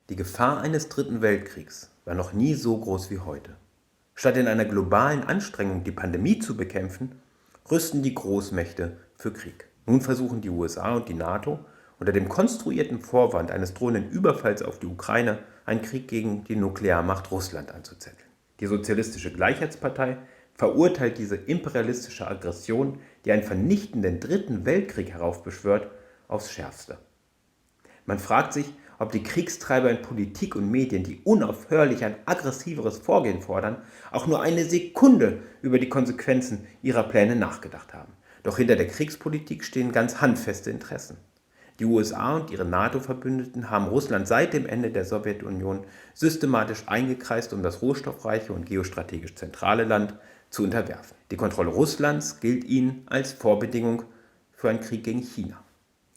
Die Gefahr eines dritten Weltkriegs war noch nie so groß wie heute. Statt in einer globalen Anstrengung die Pandemie zu bekämpfen, rüsten die Großmächte für Krieg. Nun versuchen die USA und die NATO unter dem konstruierten Vorwand eines drohenden Überfalls auf die Ukraine einen Krieg gegen die Nuklearmacht Russland anzuzetteln. Die Sozialistische Gleichheitspartei verurteilt diese imperialistische Aggression, die einen vernichtenden dritten Weltkrieg heraufbeschwört, aufs Schärfste. Man fragt sich, ob die Kriegstreiber in Politik und Medien, die unaufhörlich ein aggressiveres Vorgehen fordern, auch nur eine Sekunde über die Konsequenzen ihrer Pläne nachgedacht haben. Doch hinter der Kriegspolitik stehen ganz handfeste Interessen. Die USA und ihre NATO-Verbündeten haben Russland seit dem Ende der Sowjetunion systematisch eingekreist, um das rohstoffreiche und geostrategisch zentrale Land zu unterwerfen. Die Kontrolle Russlands gilt ihnen als Vorbedingung für einen Krieg gegen China.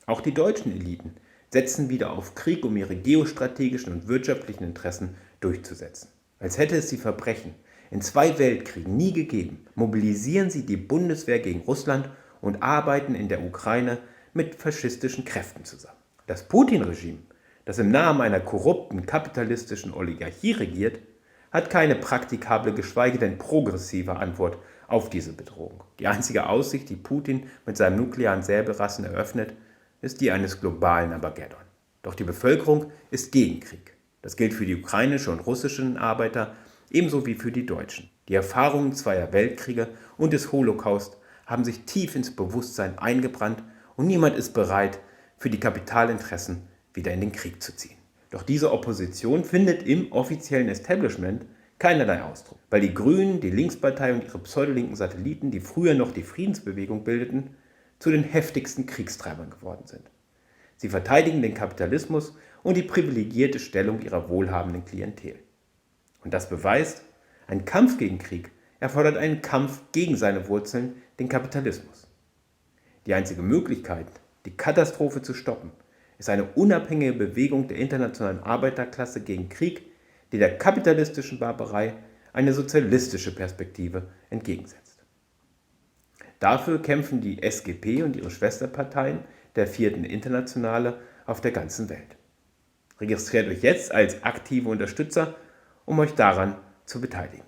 Auch die deutschen Eliten setzen wieder auf Krieg, um ihre geostrategischen und wirtschaftlichen Interessen durchzusetzen. Als hätte es die Verbrechen in 2 Weltkriegen nie gegeben, mobilisieren sie die Bundeswehr gegen Russland und arbeiten in der Ukraine mit faschistischen Kräften zusammen. Das Putin-Regime, das im Namen einer korrupten kapitalistischen Oligarchie regiert, hat keine praktikable, geschweige denn progressive Antwort auf diese Bedrohung. Die einzige Aussicht, die Putin mit seinem nuklearen Säbelrassen eröffnet, ist die eines globalen Armageddon. Doch die Bevölkerung ist gegen Krieg. Das gilt für die ukrainischen und russischen Arbeiter ebenso wie für die Deutschen. Die Erfahrungen zweier Weltkriege und des Holocaust haben sich tief ins Bewusstsein eingebrannt und niemand ist bereit, für die Kapitalinteressen wieder in den Krieg zu ziehen. Doch diese Opposition findet im offiziellen Establishment keinerlei Ausdruck, weil die Grünen, die Linkspartei und ihre pseudolinken Satelliten, die früher noch die Friedensbewegung bildeten, zu den heftigsten Kriegstreibern geworden sind. Sie verteidigen den Kapitalismus und die privilegierte Stellung ihrer wohlhabenden Klientel. Und das beweist, ein Kampf gegen Krieg erfordert einen Kampf gegen seine Wurzeln, den Kapitalismus. Die einzige Möglichkeit, die Katastrophe zu stoppen, ist eine unabhängige Bewegung der internationalen Arbeiterklasse gegen Krieg, die der kapitalistischen Barbarei eine sozialistische Perspektive entgegensetzt. Dafür kämpfen die SGP und ihre Schwesterparteien der 4. Internationale auf der ganzen Welt. Registriert euch jetzt als aktive Unterstützer, um euch daran zu beteiligen.